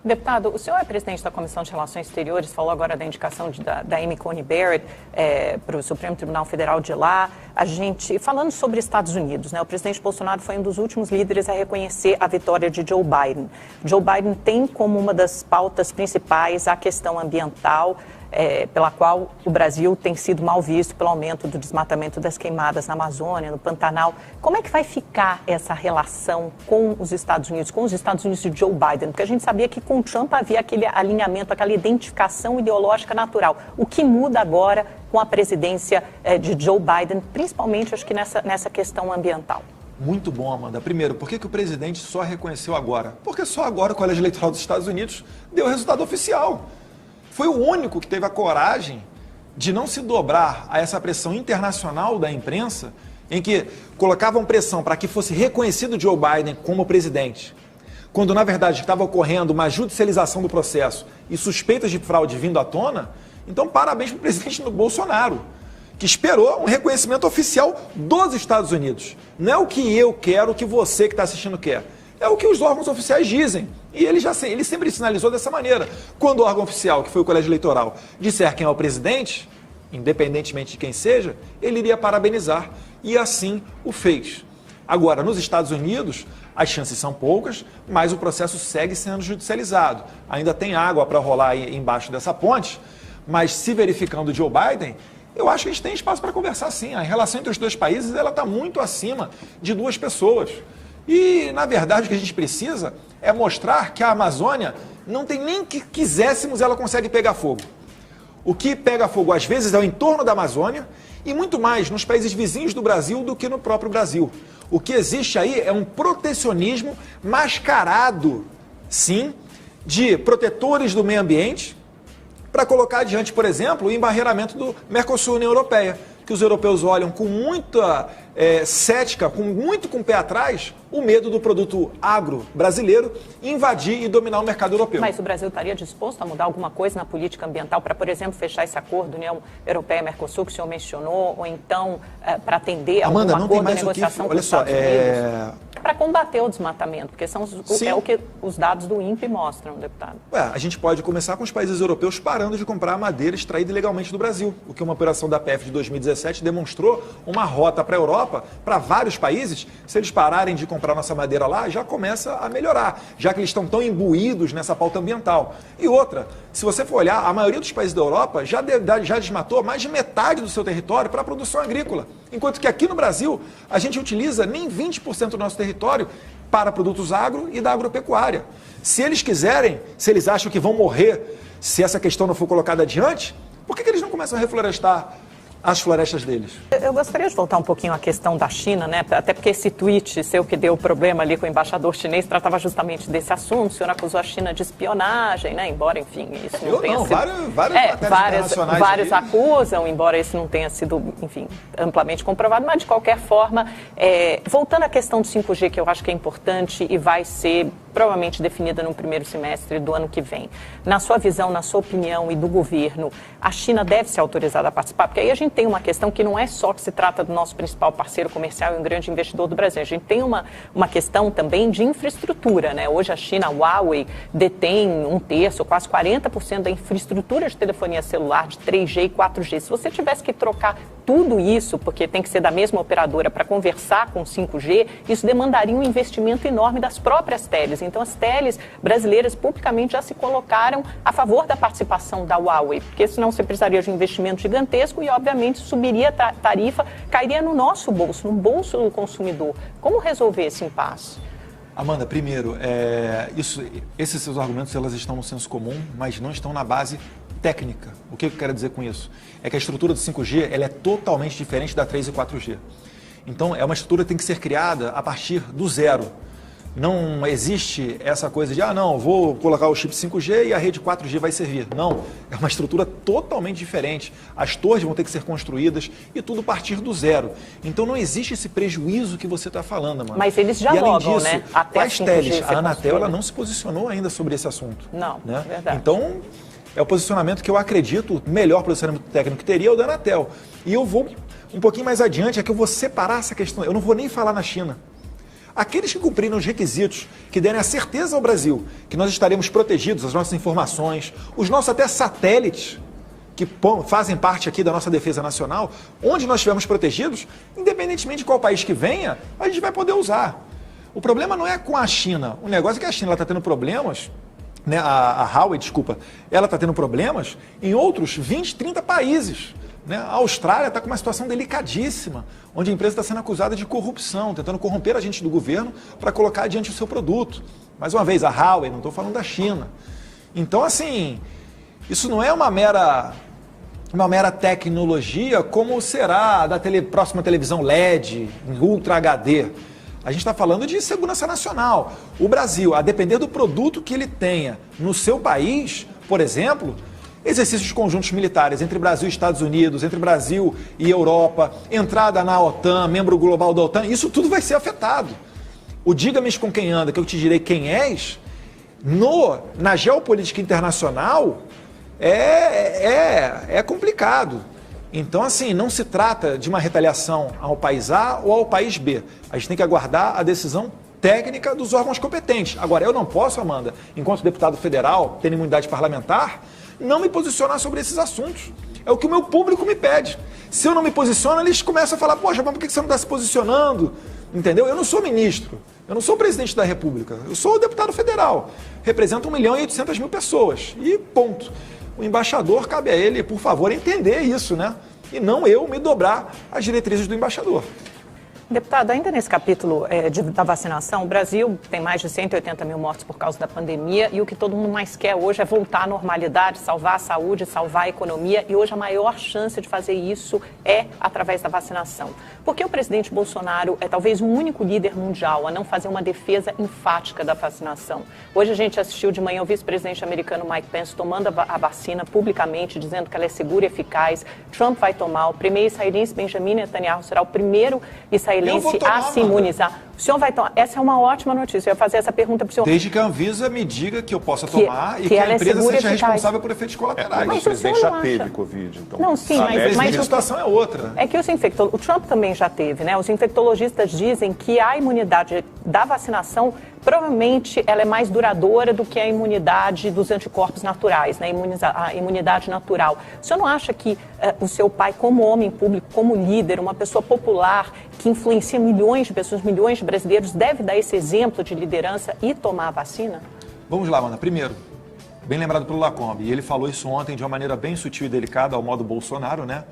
Deputado, o senhor é presidente da Comissão de Relações Exteriores, falou agora da indicação da Amy Coney Barrett para o Supremo Tribunal Federal de lá. Falando sobre Estados Unidos, né, o presidente Bolsonaro foi um dos últimos líderes a reconhecer a vitória de Joe Biden. Joe Biden tem como uma das pautas principais a questão ambiental, pela qual o Brasil tem sido mal visto pelo aumento do desmatamento das queimadas na Amazônia, no Pantanal. Como é que vai ficar essa relação com os Estados Unidos de Joe Biden? Porque a gente sabia que com Trump havia aquele alinhamento, aquela identificação ideológica natural. O que muda agora com a presidência de Joe Biden, principalmente, acho que nessa questão ambiental? Muito bom, Amanda. Primeiro, por que o presidente só reconheceu agora? Porque só agora o Colégio Eleitoral dos Estados Unidos deu resultado oficial. Foi o único que teve a coragem de não se dobrar a essa pressão internacional da imprensa, em que colocavam pressão para que fosse reconhecido Joe Biden como presidente, quando na verdade estava ocorrendo uma judicialização do processo e suspeitas de fraude vindo à tona. Então, parabéns para o presidente Bolsonaro, que esperou um reconhecimento oficial dos Estados Unidos. Não é o que eu quero, o que você que está assistindo quer. É o que os órgãos oficiais dizem. E ele sempre sinalizou dessa maneira. Quando o órgão oficial, que foi o Colégio Eleitoral, disser quem é o presidente, independentemente de quem seja, ele iria parabenizar. E assim o fez. Agora, nos Estados Unidos, as chances são poucas, mas o processo segue sendo judicializado. Ainda tem água para rolar aí embaixo dessa ponte, mas se verificando Joe Biden, eu acho que a gente tem espaço para conversar sim. A relação entre os dois países está muito acima de duas pessoas. E, na verdade, o que a gente precisa é mostrar que a Amazônia não tem nem que quiséssemos, ela consegue pegar fogo. O que pega fogo, às vezes, é o entorno da Amazônia e muito mais nos países vizinhos do Brasil do que no próprio Brasil. O que existe aí é um protecionismo mascarado, sim, de protetores do meio ambiente para colocar adiante, por exemplo, o embarreiramento do Mercosul-União Europeia, que os europeus olham com muita cética, muito com o pé atrás, o medo do produto agro brasileiro invadir e dominar o mercado europeu. Mas o Brasil estaria disposto a mudar alguma coisa na política ambiental para, por exemplo, fechar esse acordo União Europeia-Mercosul que o senhor mencionou, ou então para atender a algum acordo de negociação com os Estados Unidos? Para combater o desmatamento, porque é o que os dados do INPE mostram, deputado. A gente pode começar com os países europeus parando de comprar madeira extraída ilegalmente do Brasil, o que uma operação da PF de 2017 demonstrou uma rota para a Europa, para vários países. Se eles pararem de comprar nossa madeira lá, já começa a melhorar, já que eles estão tão imbuídos nessa pauta ambiental. E outra, se você for olhar, a maioria dos países da Europa já desmatou mais de metade do seu território para a produção agrícola, enquanto que aqui no Brasil a gente utiliza nem 20% do nosso território para produtos agro e da agropecuária. Se eles quiserem, se eles acham que vão morrer se essa questão não for colocada adiante, por que eles não começam a reflorestar as florestas deles? Eu gostaria de voltar um pouquinho à questão da China, né? Até porque esse tweet seu que deu problema ali com o embaixador chinês tratava justamente desse assunto. O senhor acusou a China de espionagem, né? Embora, enfim, isso não tenha sido... Vários acusam, embora isso não tenha sido, enfim, amplamente comprovado. Mas, de qualquer forma, voltando à questão do 5G, que eu acho que é importante e vai ser provavelmente definida no primeiro semestre do ano que vem. Na sua visão, na sua opinião e do governo, a China deve ser autorizada a participar? Porque aí a gente tem uma questão que não é só que se trata do nosso principal parceiro comercial e um grande investidor do Brasil. A gente tem uma questão também de infraestrutura, né? Hoje a China, a Huawei, detém 1/3, quase 40% da infraestrutura de telefonia celular, de 3G e 4G. Se você tivesse que trocar tudo isso, porque tem que ser da mesma operadora para conversar com 5G, isso demandaria um investimento enorme das próprias teles. Então, as teles brasileiras publicamente já se colocaram a favor da participação da Huawei, porque senão você precisaria de um investimento gigantesco e, obviamente, subiria a tarifa, cairia no nosso bolso, no bolso do consumidor. Como resolver esse impasse? Amanda, primeiro, esses seus argumentos elas estão no senso comum, mas não estão na base técnica. O que eu quero dizer com isso? É que a estrutura do 5G ela é totalmente diferente da 3 e 4G. Então, é uma estrutura que tem que ser criada a partir do zero. Não existe essa coisa de, não, vou colocar o chip 5G e a rede 4G vai servir. Não, é uma estrutura totalmente diferente. As torres vão ter que ser construídas e tudo partir do zero. Então não existe esse prejuízo que você está falando, mano. Mas eles já logam, né? Até as teles, a Anatel ela não se posicionou ainda sobre esse assunto. Não, né? Verdade. Então, é o posicionamento que eu acredito, melhor posicionamento técnico que teria é o da Anatel. E eu vou um pouquinho mais adiante, é que eu vou separar essa questão. Eu não vou nem falar na China. Aqueles que cumprirem os requisitos, que derem a certeza ao Brasil que nós estaremos protegidos, as nossas informações, os nossos até satélites, que fazem parte aqui da nossa defesa nacional, onde nós estivermos protegidos, independentemente de qual país que venha, a gente vai poder usar. O problema não é com a China. O negócio é que a China está tendo problemas, né? A Huawei, desculpa, ela está tendo problemas em outros 20, 30 países. Né? A Austrália está com uma situação delicadíssima, onde a empresa está sendo acusada de corrupção, tentando corromper agentes do governo para colocar adiante o seu produto. Mais uma vez, a Huawei, não estou falando da China. Então, assim, isso não é uma mera tecnologia como será da próxima televisão LED, em Ultra HD. A gente está falando de segurança nacional. O Brasil, a depender do produto que ele tenha no seu país, por exemplo, exercícios conjuntos militares entre Brasil e Estados Unidos, entre Brasil e Europa, entrada na OTAN, membro global da OTAN, isso tudo vai ser afetado. O diga-me com quem anda, que eu te direi quem és, na geopolítica internacional é complicado. Então, assim, não se trata de uma retaliação ao país A ou ao país B. A gente tem que aguardar a decisão técnica dos órgãos competentes. Agora, eu não posso, Amanda, enquanto deputado federal, tendo imunidade parlamentar, não me posicionar sobre esses assuntos. É o que o meu público me pede. Se eu não me posiciono, eles começam a falar, poxa, mas por que você não está se posicionando? Entendeu? Eu não sou ministro, eu não sou o presidente da República, eu sou o deputado federal. Represento 1.800.000 pessoas e ponto. O embaixador, cabe a ele, por favor, entender isso, né? E não eu me dobrar às diretrizes do embaixador. Deputado, ainda nesse capítulo da vacinação, o Brasil tem mais de 180 mil mortos por causa da pandemia e o que todo mundo mais quer hoje é voltar à normalidade, salvar a saúde, salvar a economia, e hoje a maior chance de fazer isso é através da vacinação. Porque o presidente Bolsonaro é talvez o único líder mundial a não fazer uma defesa enfática da vacinação. Hoje a gente assistiu de manhã o vice-presidente americano Mike Pence tomando a vacina publicamente, dizendo que ela é segura e eficaz. Trump vai tomar, o primeiro israelense Benjamin Netanyahu será o primeiro israelense a se imunizar. O senhor vai tomar? Essa é uma ótima notícia. Eu ia fazer essa pergunta para o senhor. Desde que a Anvisa me diga que eu possa tomar e que a empresa seja responsável por efeitos colaterais. Mas o presidente já teve Covid, então. Não, sim, mas a situação é outra. É que o Trump também já teve, né? Os infectologistas dizem que a imunidade da vacinação provavelmente ela é mais duradoura do que a imunidade dos anticorpos naturais, né? A imunidade natural. O senhor não acha que o seu pai, como homem público, como líder, uma pessoa popular que influencia milhões de pessoas, milhões de brasileiros, deve dar esse exemplo de liderança e tomar a vacina? Vamos lá, Amanda. Primeiro, bem lembrado pelo Lacombe, e ele falou isso ontem de uma maneira bem sutil e delicada, ao modo Bolsonaro, né?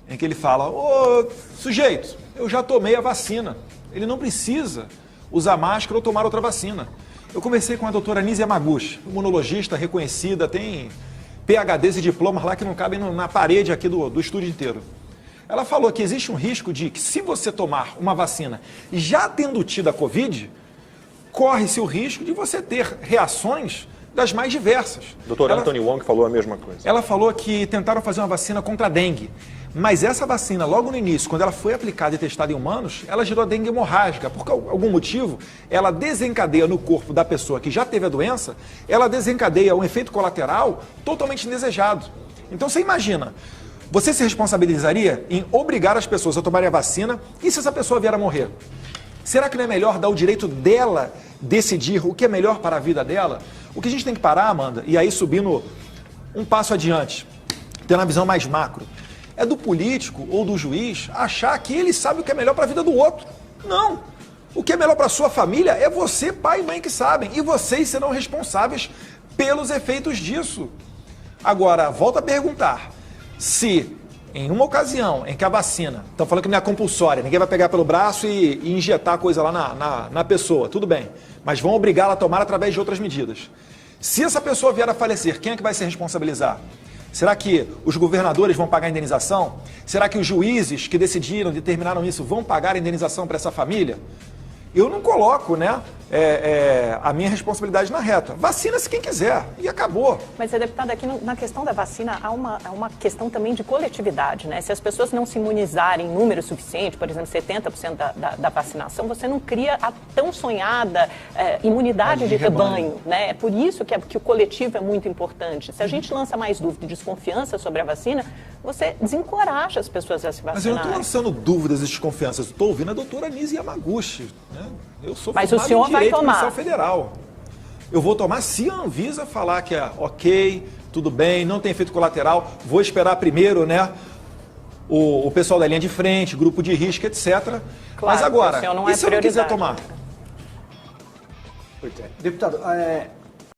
Em que ele fala, ô sujeito, eu já tomei a vacina, ele não precisa usar máscara ou tomar outra vacina. Eu conversei com a doutora Nise Yamaguchi, imunologista reconhecida, tem PhDs e diplomas lá que não cabem na parede aqui do estúdio inteiro. Ela falou que existe um risco de que se você tomar uma vacina já tendo tido a Covid, corre-se o risco de você ter reações das mais diversas. Dr. Anthony Wong falou a mesma coisa. Ela falou que tentaram fazer uma vacina contra a dengue, mas essa vacina, logo no início, quando ela foi aplicada e testada em humanos, ela gerou a dengue hemorrágica. Por algum motivo, ela desencadeia no corpo da pessoa que já teve a doença, ela desencadeia um efeito colateral totalmente indesejado. Então você imagina, você se responsabilizaria em obrigar as pessoas a tomarem a vacina e se essa pessoa vier a morrer? Será que não é melhor dar o direito dela decidir o que é melhor para a vida dela? O que a gente tem que parar, Amanda, e aí subindo um passo adiante, tendo a visão mais macro, é do político ou do juiz achar que ele sabe o que é melhor para a vida do outro. Não! O que é melhor para a sua família é você, pai e mãe, que sabem. E vocês serão responsáveis pelos efeitos disso. Agora, volto a perguntar. Se, em uma ocasião em que a vacina, estão falando que não é compulsória, ninguém vai pegar pelo braço e injetar coisa lá na pessoa, tudo bem. Mas vão obrigá-la a tomar através de outras medidas. Se essa pessoa vier a falecer, quem é que vai se responsabilizar? Será que os governadores vão pagar a indenização? Será que os juízes que decidiram, determinaram isso, vão pagar a indenização para essa família? Eu não coloco, né, a minha responsabilidade na reta. Vacina-se quem quiser e acabou. Mas, deputado, aqui na questão da vacina há uma questão também de coletividade, né? Se as pessoas não se imunizarem em número suficiente, por exemplo, 70% da vacinação, você não cria a tão sonhada imunidade de rebanho, né? É por isso que o coletivo é muito importante. Se a gente lança mais dúvida e desconfiança sobre a vacina, você desencoraja as pessoas a se vacinar. Mas eu não estou lançando dúvidas e desconfianças, estou ouvindo a doutora Nise Yamaguchi, né? Eu sou Mas o formado senhor em vai Direito tomar. Policial Federal. Eu vou tomar se a Anvisa falar que é ok, tudo bem, não tem efeito colateral, vou esperar primeiro, né, o pessoal da linha de frente, grupo de risco, etc. Claro, mas agora, não e é se eu não quiser prioridade. tomar? Deputado,